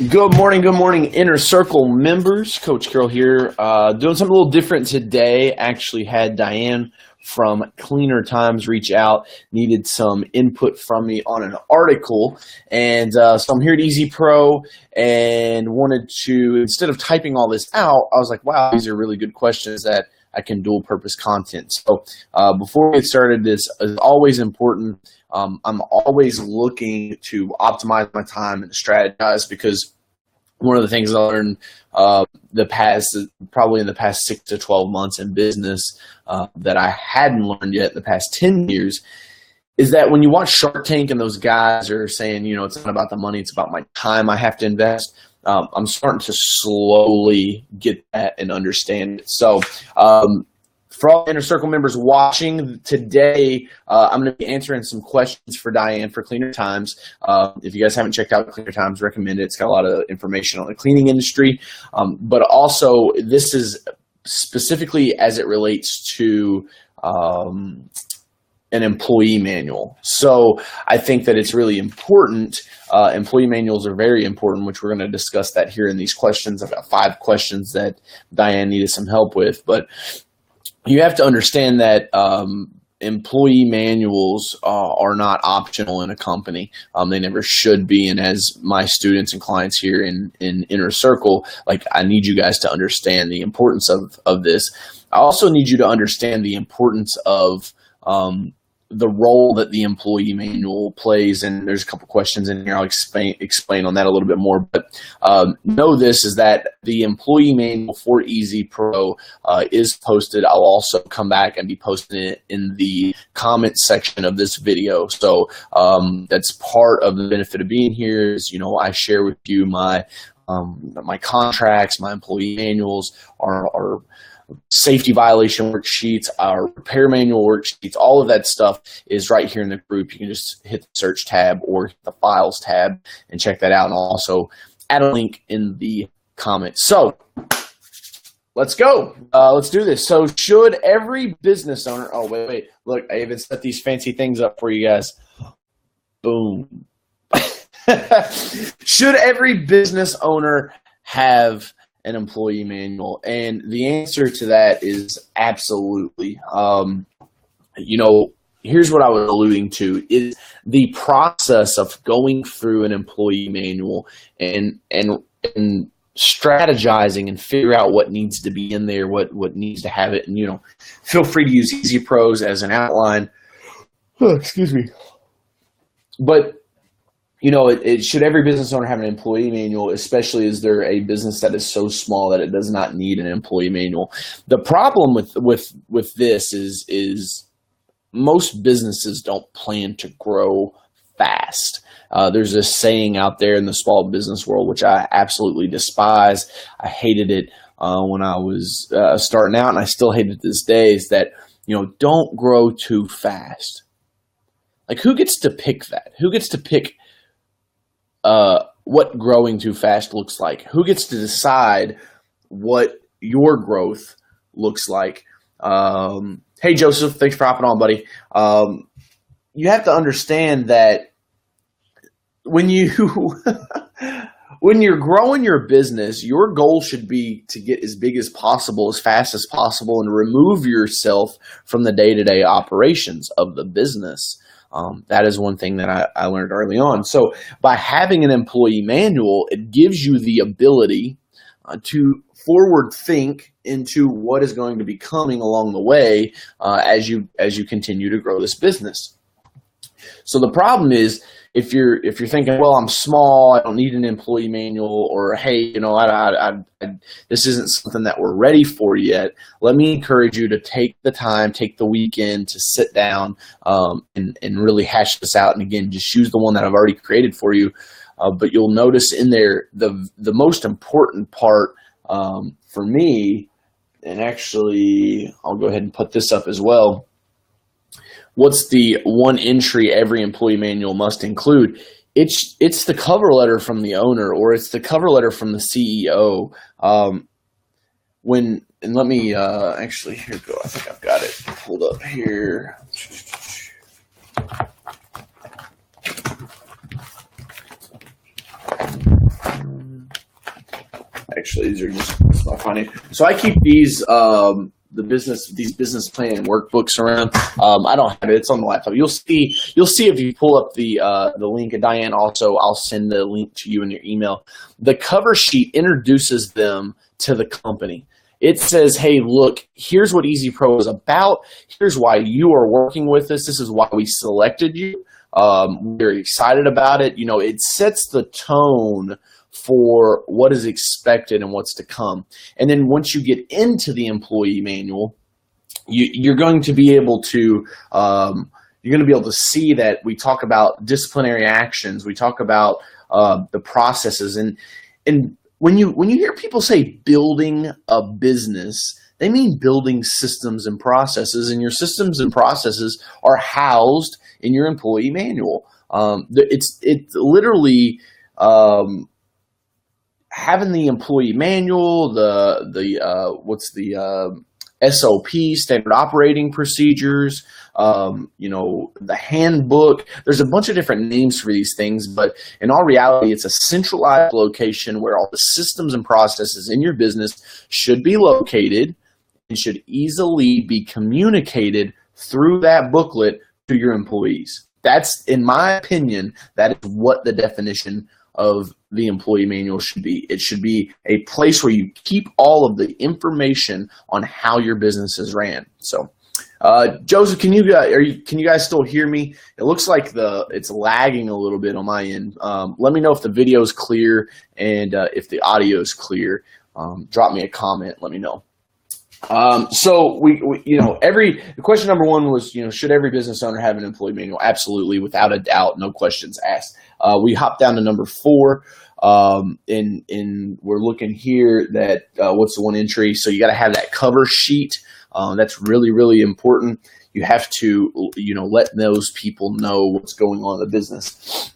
Good morning, Inner Circle members. Coach Carroll here, doing something a little different today. Actually had Diane from Cleaner Times reach out, needed some input from me on an article, and so I'm here at Easy Pro and wanted to, instead of typing all this out, I was like, wow, these are really good questions that I can dual purpose content. So before we get started, this is always important. I'm always looking to optimize my time and strategize, because one of the things I learned probably in the past 6 to 12 months in business that I hadn't learned yet in the past 10 years is that when you watch Shark Tank and those guys are saying, it's not about the money, it's about my time I have to invest. I'm starting to slowly get that and understand it. So for all Inner Circle members watching today, I'm going to be answering some questions for Diane for Cleaner Times. If you guys haven't checked out Cleaner Times, recommend it. It's got a lot of information on the cleaning industry, but also this is specifically as it relates to an employee manual. So I think that it's really important. Employee manuals are very important, which we're going to discuss that here in these questions. I've got 5 questions that Diane needed some help with, but you have to understand that employee manuals are not optional in a company. They never should be. And as my students and clients here in Inner Circle, I need you guys to understand the importance of this. I also need you to understand the importance of the role that the employee manual plays. And there's a couple questions in here. I'll explain on that a little bit more. But know this is that the employee manual for Easy Pro is posted. I'll also come back and be posting it in the comments section of this video. So that's part of the benefit of being here is, I share with you my contracts, my employee manuals, our safety violation worksheets, our repair manual worksheets, all of that stuff is right here in the group. You can just hit the search tab or hit the files tab and check that out. And I'll also add a link in the comments. So let's go. Let's do this. So should every business owner, oh, wait, look, I even set these fancy things up for you guys. Boom. Should every business owner have an employee manual? And the answer to that is absolutely. Here's what I was alluding to is the process of going through an employee manual and strategizing and figure out what needs to be in there, what needs to have it. And, feel free to use Easy Pros as an outline. Oh, excuse me. But it should every business owner have an employee manual, especially as they're a business that is so small that it does not need an employee manual. The problem with this is most businesses don't plan to grow fast. There's this saying out there in the small business world, which I absolutely despise. I hated it when I was starting out, and I still hate it to this day, is that, don't grow too fast. Who gets to pick that? Who gets to pick what growing too fast looks like? Who gets to decide what your growth looks like? Hey, Joseph, thanks for hopping on, buddy. You have to understand that when when you're growing your business, your goal should be to get as big as possible, as fast as possible, and remove yourself from the day-to-day operations of the business. That is one thing that I learned early on. So by having an employee manual, it gives you the ability to forward think into what is going to be coming along the way as you continue to grow this business. So the problem is, if you're thinking, well, I'm small, I don't need an employee manual, or hey, this isn't something that we're ready for yet, let me encourage you to take the time, take the weekend to sit down and really hash this out. And again, just use the one that I've already created for you. But you'll notice in there the most important part for me, and actually I'll go ahead and put this up as well. What's the one entry every employee manual must include? It's the cover letter from the owner, or it's the cover letter from the CEO. And let me actually, here we go. I think I've got it pulled up here. actually. These are just my finding. So I keep these these business plan workbooks around. I don't have it; it's on the laptop. You'll see if you pull up the link. And Diane, also, I'll send the link to you in your email. The cover sheet introduces them to the company. It says, hey, look, here's what Easy Pro is about. Here's why you are working with us. This is why we selected you. We're excited about it. It sets the tone for what is expected and what's to come. And then once you get into the employee manual, you're going to be able to see that we talk about disciplinary actions. We talk about the processes. And when you hear people say building a business, they mean building systems and processes, and your systems and processes are housed in your employee manual. It's literally having the employee manual, the SOP, standard operating procedures, the handbook. There's a bunch of different names for these things, but in all reality, it's a centralized location where all the systems and processes in your business should be located and should easily be communicated through that booklet to your employees. That's, in my opinion, that is what the definition of the employee manual should be. It should be a place where you keep all of the information on how your business is ran. So, Joseph, can you guys still hear me? It looks like it's lagging a little bit on my end. Let me know if the video is clear and if the audio is clear. Drop me a comment. Let me know. So question number one was, should every business owner have an employee manual? Absolutely, without a doubt, no questions asked. We hop down to number 4, and we're looking here that what's the one entry? So you got to have that cover sheet. That's really, really important. You have to, let those people know what's going on in the business.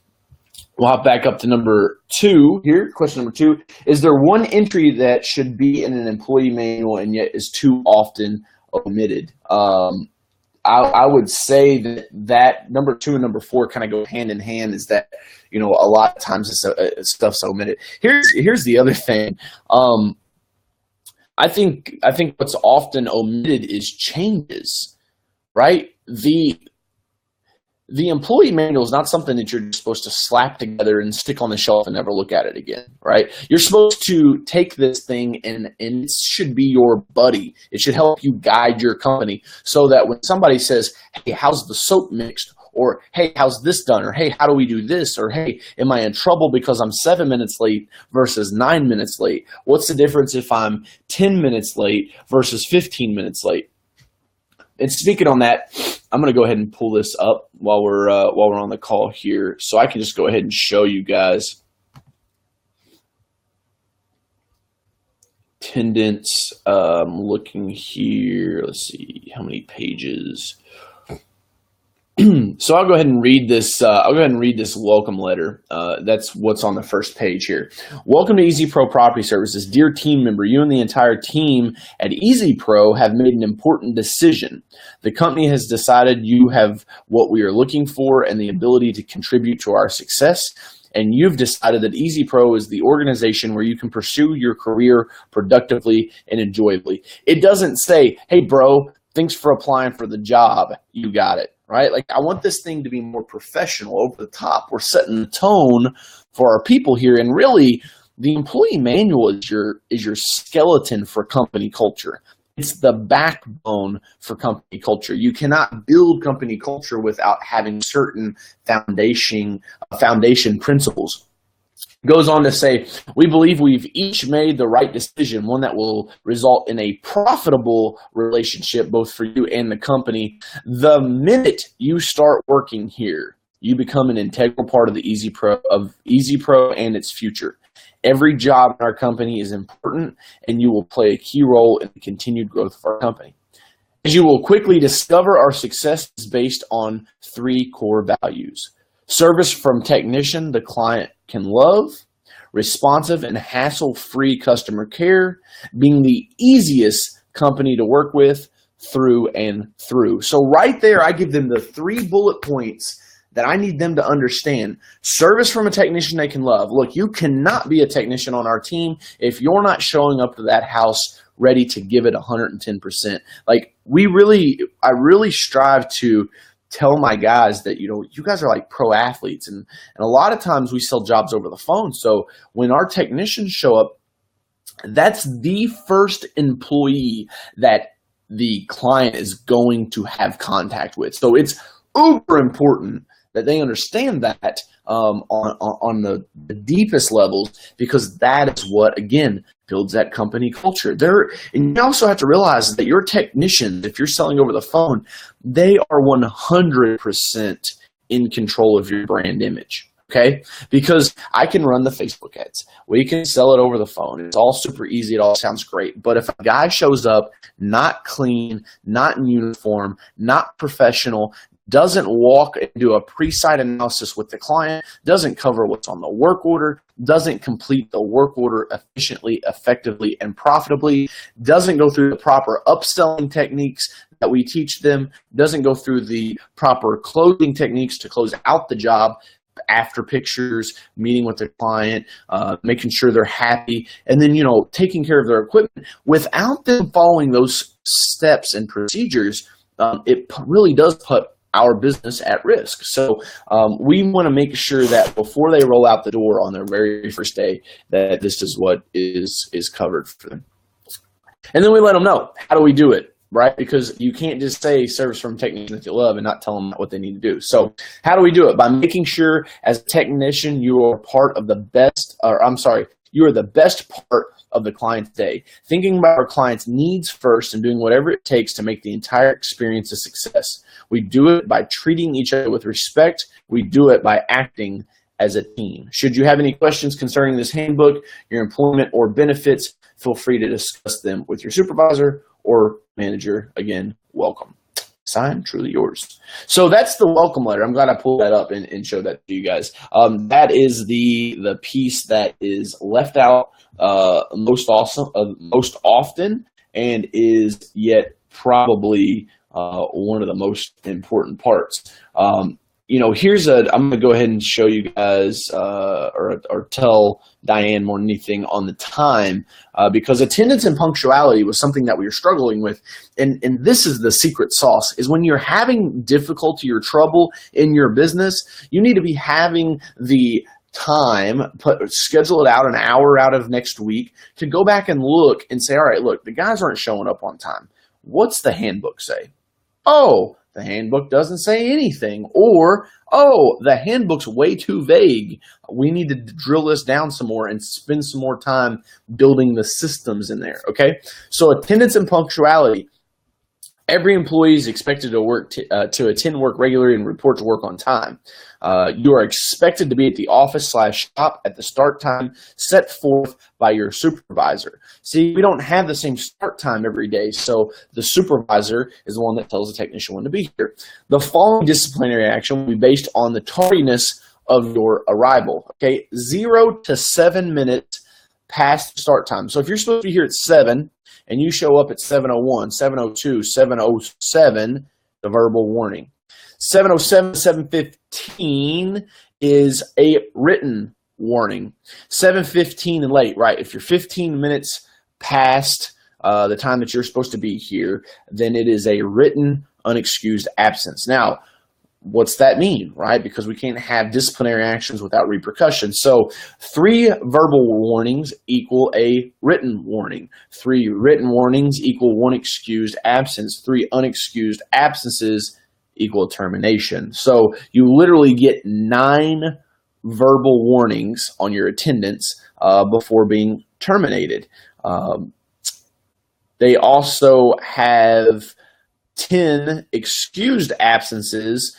We'll hop back up to number 2 here. Question number 2, is there one entry that should be in an employee manual and yet is too often omitted? I would say that number 2 and number 4 kind of go hand in hand, is that, a lot of times stuff's omitted. Here's the other thing. I think what's often omitted is changes, right? The employee manual is not something that you're just supposed to slap together and stick on the shelf and never look at it again, right? You're supposed to take this thing and it should be your buddy. It should help you guide your company so that when somebody says, hey, how's the soap mixed? Or, hey, how's this done? Or, hey, how do we do this? Or, hey, am I in trouble because I'm 7 minutes late versus 9 minutes late? What's the difference if I'm 10 minutes late versus 15 minutes late? And speaking on that, I'm going to go ahead and pull this up while we're on the call here, so I can just go ahead and show you guys attendance. Looking here, let's see how many pages. So I'll go ahead and read this. Welcome letter. That's what's on the first page here. Welcome to Easy Pro Property Services. Dear team member, you and the entire team at Easy Pro have made an important decision. The company has decided you have what we are looking for and the ability to contribute to our success. And you've decided that Easy Pro is the organization where you can pursue your career productively and enjoyably. It doesn't say, hey, bro, thanks for applying for the job. You got it. Right? Like, I want this thing to be more professional, over the top. We're setting the tone for our people here. And really, the employee manual is your skeleton for company culture. It's the backbone for company culture. You cannot build company culture without having certain foundation principles. Goes on to say, we believe we've each made the right decision, one that will result in a profitable relationship both for you and the company. The minute you start working here, you become an integral part of the Easy Pro and its future. Every job in our company is important, and you will play a key role in the continued growth of our company. As you will quickly discover, our success is based on 3 core values: service from technician the client can love, responsive and hassle-free customer care, being the easiest company to work with, through and through. So right there, I give them the 3 bullet points that define our employee manual. And then I give them the 3 bullet points that define our company culture. And that I need them to understand. Service from a technician they can love. Look, you cannot be a technician on our team if you're not showing up to that house ready to give it 110%. Like I really strive to tell my guys that, you guys are like pro athletes, and a lot of times we sell jobs over the phone. So when our technicians show up, that's the first employee that the client is going to have contact with. So it's uber important that they understand that on the deepest levels, because that is what, again, builds that company culture. And you also have to realize that your technicians, if you're selling over the phone, they are 100% in control of your brand image. Okay, because I can run the Facebook ads. We can sell it over the phone. It's all super easy. It all sounds great. But if a guy shows up not clean, not in uniform, not professional, doesn't walk and do a pre-site analysis with the client, doesn't cover what's on the work order, doesn't complete the work order efficiently, effectively, and profitably, doesn't go through the proper upselling techniques that we teach them, doesn't go through the proper closing techniques to close out the job, after pictures, meeting with the client, making sure they're happy, and then, taking care of their equipment. Without them following those steps and procedures, it really does put our business at risk. So we want to make sure that before they roll out the door on their very first day, that this is what is covered for them. And then we let them know, how do we do it? Right? Because you can't just say service from technician that you love and not tell them what they need to do. So how do we do it? By making sure as a technician, you are you are the best part of the client's day. Thinking about our client's needs first and doing whatever it takes to make the entire experience a success. We do it by treating each other with respect. We do it by acting as a team. Should you have any questions concerning this handbook, your employment, or benefits, feel free to discuss them with your supervisor or manager. Again, welcome. Signed, truly yours. So that's the welcome letter. I'm glad I pulled that up and showed that to you guys. That is the piece that is left out most often, and is yet probably one of the most important parts. I'm going to go ahead and show you guys or tell Diane more than anything on the time, because attendance and punctuality was something that we were struggling with. And this is the secret sauce, is when you're having difficulty or trouble in your business, you need to be having the time, schedule it out an hour out of next week to go back and look and say, all right, look, the guys aren't showing up on time. What's the handbook say? Oh, the handbook doesn't say anything. Or, oh, the handbook's way too vague. We need to drill this down some more and spend some more time building the systems in there, okay? So attendance and punctuality. Every employee is expected to attend work regularly and report to work on time. You are expected to be at the office/shop at the start time set forth by your supervisor. See, we don't have the same start time every day, so the supervisor is the one that tells the technician when to be here. The following disciplinary action will be based on the tardiness of your arrival. Okay, 0 to 7 minutes past start time. So if you're supposed to be here at 7 and you show up at 7:01, 7:02, 7:07, the verbal warning. 7:07, 7:15 is a written warning. 7:15 and late, right? If you're 15 minutes past the time that you're supposed to be here, then it is a written unexcused absence. Now, what's that mean, right? Because we can't have disciplinary actions without repercussions. So 3 verbal warnings equal a written warning. 3 written warnings equal 1 excused absence. 3 unexcused absences equal termination. So you literally get 9 verbal warnings on your attendance before being terminated. They also have 10 excused absences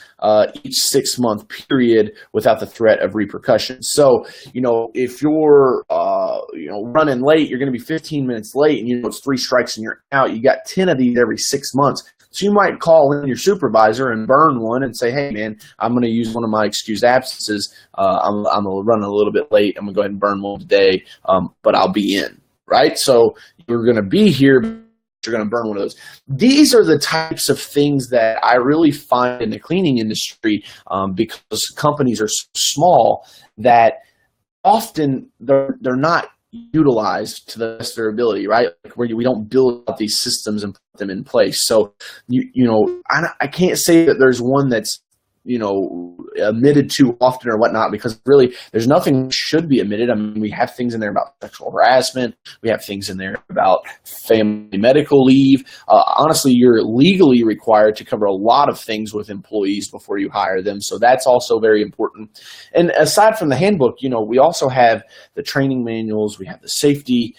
each 6-month period without the threat of repercussions. So, if you're, running late, you're going to be 15 minutes late, and it's 3 strikes and you're out. You got 10 of these every 6 months. So you might call in your supervisor and burn one and say, hey, man, I'm going to use one of my excused absences. I'm running a little bit late. I'm going to go ahead and burn one today, but I'll be in, right? So you're going to be here you're going to burn one of those. These are the types of things that I really find in the cleaning industry, because companies are so small that often they're not utilized to the best of their ability, right? Like where we don't build out these systems and put them in place. So, I can't say that there's one that's, admitted too often or whatnot, because really there's nothing that should be admitted. I mean, we have things in there about sexual harassment. We have things in there about family medical leave. Honestly, you're legally required to cover a lot of things with employees before you hire them. So that's also very important. And aside from the handbook, we also have the training manuals. We have the safety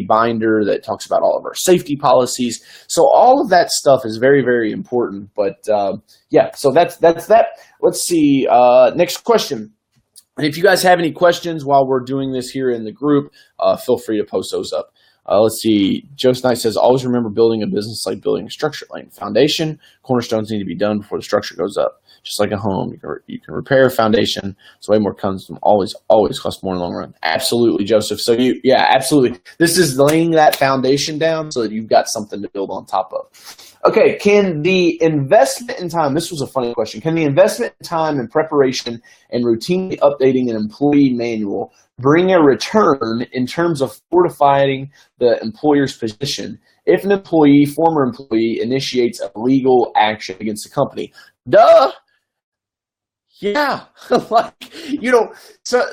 binder that talks about all of our safety policies. So all of that stuff is very, very important. But so that's that. Let's see. Next question. And if you guys have any questions while we're doing this here in the group, feel free to post those up. Let's see. Joe Knight says, always remember building a business like building a structure. Like foundation, cornerstones need to be done before the structure goes up. Just like a home, you can repair a foundation. So way more custom always costs more in the long run. Absolutely, Joseph. So absolutely. This is laying that foundation down so that you've got something to build on top of. Okay, can the investment in time, this was a funny question, can the investment in time and preparation and routinely updating an employee manual bring a return in terms of fortifying the employer's position if an former employee, initiates a legal action against the company? Duh! Yeah, so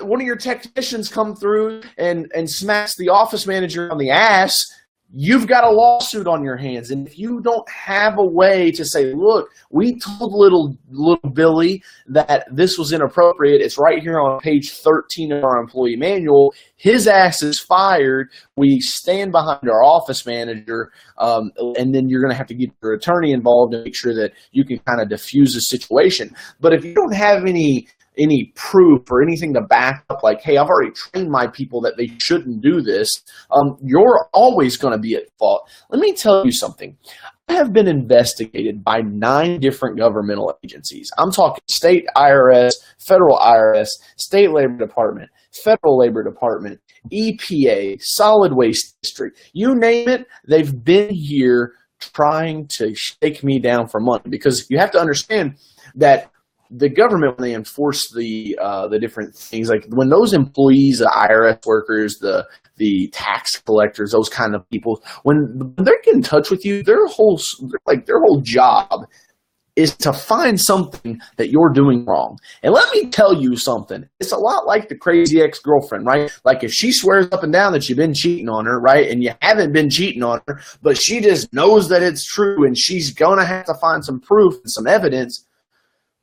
one of your technicians come through and smacks the office manager on the ass, you've got a lawsuit on your hands. And if you don't have a way to say, look, we told little Billy that this was inappropriate, it's right here on page 13 of our employee manual, his ass is fired, we stand behind our office manager, and then you're going to have to get your attorney involved and make sure that you can kind of diffuse the situation. But if you don't have any proof or anything to back up, like, hey, I've already trained my people that they shouldn't do this, you're always going to be at fault. Let me tell you something. I have been investigated by 9 different governmental agencies. I'm talking state IRS, federal IRS, state labor department, federal labor department, EPA, solid waste district. You name it, they've been here trying to shake me down for money, because you have to understand that the government, when they enforce the different things, like when those employees, the IRS workers, the tax collectors, those kind of people, when they get in touch with you, their whole job is to find something that you're doing wrong. And let me tell you something. It's a lot like the crazy ex-girlfriend, right? Like if she swears up and down that you've been cheating on her, right, and you haven't been cheating on her, but she just knows that it's true and she's going to have to find some proof and some evidence,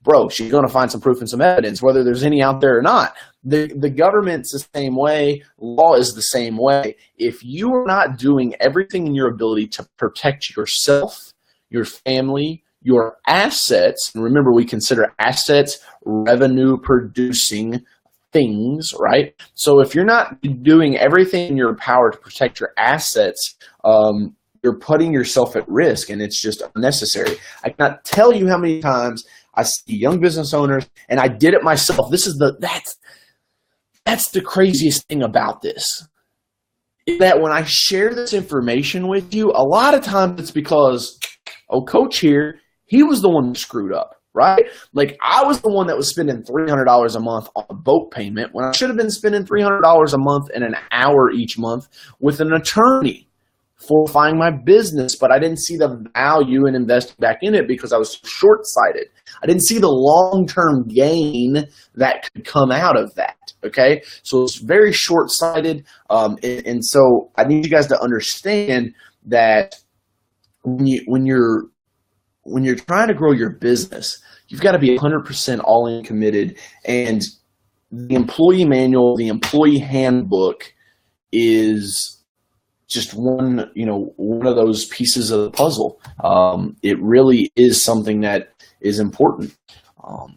bro, she's going to find some proof and some evidence, whether there's any out there or not. The government's the same way. Law is the same way. If you are not doing everything in your ability to protect yourself, your family, your assets, and remember, we consider assets revenue-producing things, right? So if you're not doing everything in your power to protect your assets, you're putting yourself at risk, and it's just unnecessary. I cannot tell you how many times I see young business owners, and I did it myself. That's the craziest thing about this, is that when I share this information with you, a lot of times it's because, coach here, he was the one who screwed up, right? Like I was the one that was spending $300 a month on a boat payment when I should have been spending $300 a month and an hour each month with an attorney fortifying my business, but I didn't see the value in investing back in it because I was short-sighted. I didn't see the long-term gain that could come out of that, okay? So it's very short-sighted, and so I need you guys to understand that when you're trying to grow your business, you've got to be 100% all-in committed, and the employee manual, the employee handbook is just one of those pieces of the puzzle. It really is something that is important. I'm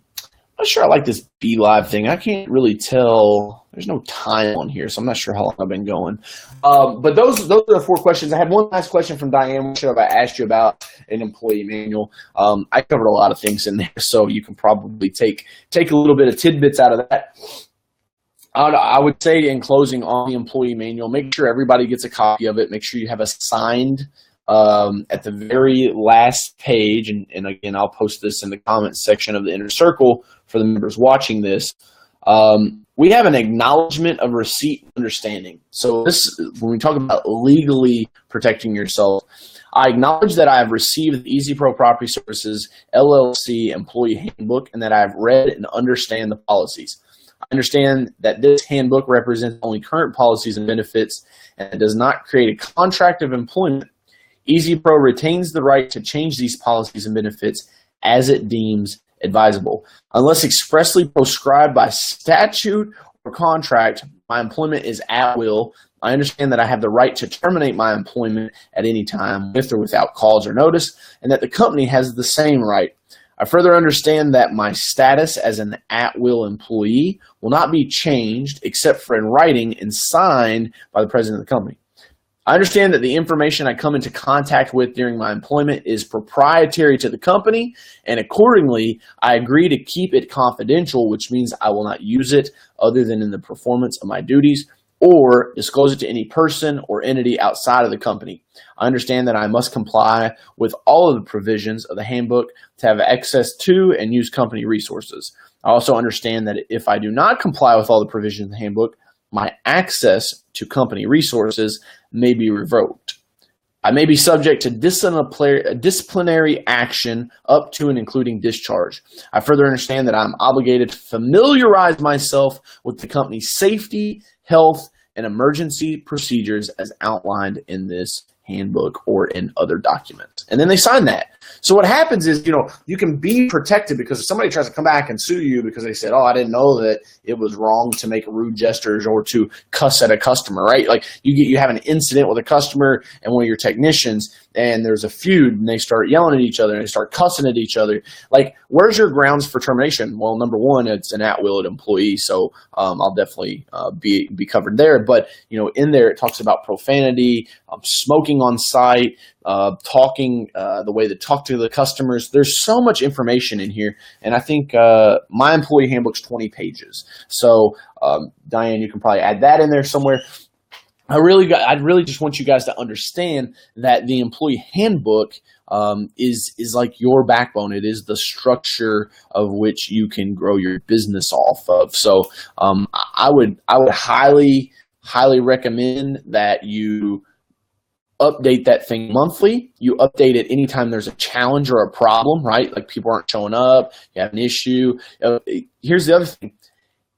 not sure I like this Be Live thing. I can't really tell. There's no time on here, so I'm not sure how long I've been going. But those are the 4 questions. I had one last question from Diane. What should I asked you about an employee manual? I covered a lot of things in there, so you can probably take a little bit of tidbits out of that. I would say in closing on the employee manual, make sure everybody gets a copy of it. Make sure you have a signed at the very last page. And again, I'll post this in the comments section of the Inner Circle for the members watching this. We have an acknowledgement of receipt understanding. So this, when we talk about legally protecting yourself, I acknowledge that I have received the Easy Pro Property Services LLC employee handbook and that I have read and understand the policies. I understand that this handbook represents only current policies and benefits and it does not create a contract of employment. Easy Pro retains the right to change these policies and benefits as it deems advisable. Unless expressly prescribed by statute or contract, my employment is at will. I understand that I have the right to terminate my employment at any time with or without cause or notice, and that the company has the same right. I further understand that my status as an at-will employee will not be changed except for in writing and signed by the president of the company. I understand that the information I come into contact with during my employment is proprietary to the company, and accordingly, I agree to keep it confidential, which means I will not use it other than in the performance of my duties or disclose it to any person or entity outside of the company. I understand that I must comply with all of the provisions of the handbook to have access to and use company resources. I also understand that if I do not comply with all the provisions of the handbook, my access to company resources may be revoked. I may be subject to disciplinary action up to and including discharge. I further understand that I'm obligated to familiarize myself with the company's safety, health, and emergency procedures as outlined in this handbook or in other documents. And then they sign that. So what happens is, you can be protected because if somebody tries to come back and sue you because they said, oh, I didn't know that it was wrong to make rude gestures or to cuss at a customer, right? Like you have an incident with a customer and one of your technicians and there's a feud and they start yelling at each other and they start cussing at each other. Like, where's your grounds for termination? Well, number one, it's an at-will employee. So I'll definitely be covered there. But, in there, it talks about profanity, smoking on site, talking the way they talk to the customers. There's so much information in here, and I think my employee handbook's 20 pages. So Diane, you can probably add that in there somewhere. I really just want you guys to understand that the employee handbook is like your backbone. It is the structure of which you can grow your business off of. So I would highly recommend that you update that thing monthly. You update it anytime there's a challenge or a problem, right? Like people aren't showing up, you have an issue. Here's the other thing.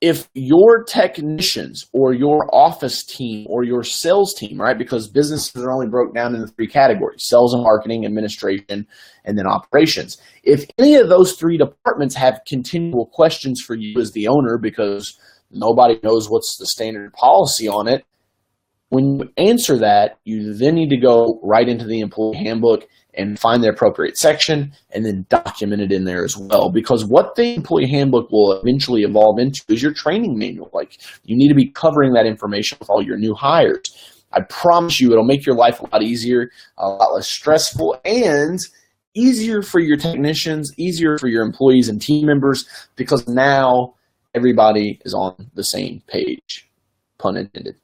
If your technicians or your office team or your sales team, right, because businesses are only broke down into 3 categories: sales and marketing, administration, and then operations. If any of those 3 departments have continual questions for you as the owner because nobody knows what's the standard policy on it, when you answer that, you then need to go right into the employee handbook and find the appropriate section and then document it in there as well. Because what the employee handbook will eventually evolve into is your training manual. Like, you need to be covering that information with all your new hires. I promise you it'll make your life a lot easier, a lot less stressful, and easier for your technicians, easier for your employees and team members, because now everybody is on the same page, pun intended.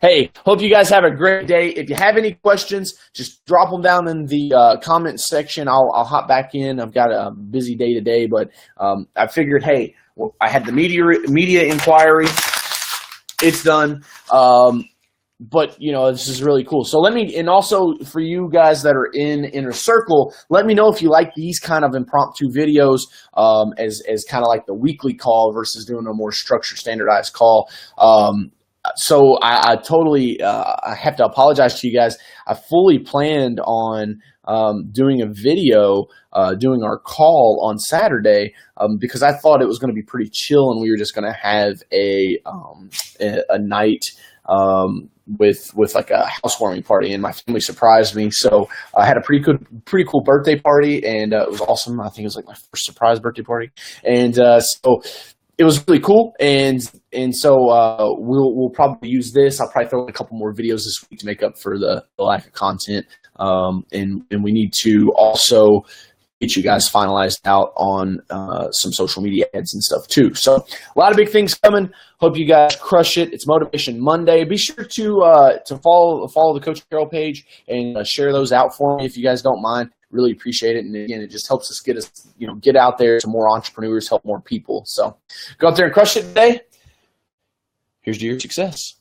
Hey, hope you guys have a great day. If you have any questions, just drop them down in the comment section. I'll hop back in. I've got a busy day today, but I figured, hey, I had the media inquiry. It's done. But, this is really cool. So and also for you guys that are in Inner Circle, let me know if you like these kind of impromptu videos as kind of like the weekly call versus doing a more structured, standardized call. So I totally I have to apologize to you guys. I fully planned on doing a video, doing our call on Saturday because I thought it was going to be pretty chill and we were just going to have a night with like a housewarming party, and my family surprised me. So I had a pretty cool birthday party, and it was awesome. I think it was like my first surprise birthday party, and so it was really cool. And so we'll probably use this. I'll probably throw in a couple more videos this week to make up for the lack of content. And we need to also get you guys finalized out on some social media ads and stuff too. So a lot of big things coming. Hope you guys crush it. It's Motivation Monday. Be sure to follow the Coach Carroll page and share those out for me if you guys don't mind. Really appreciate it. And again, it just helps us get out there to more entrepreneurs, help more people. So go out there and crush it today. Here's to your success.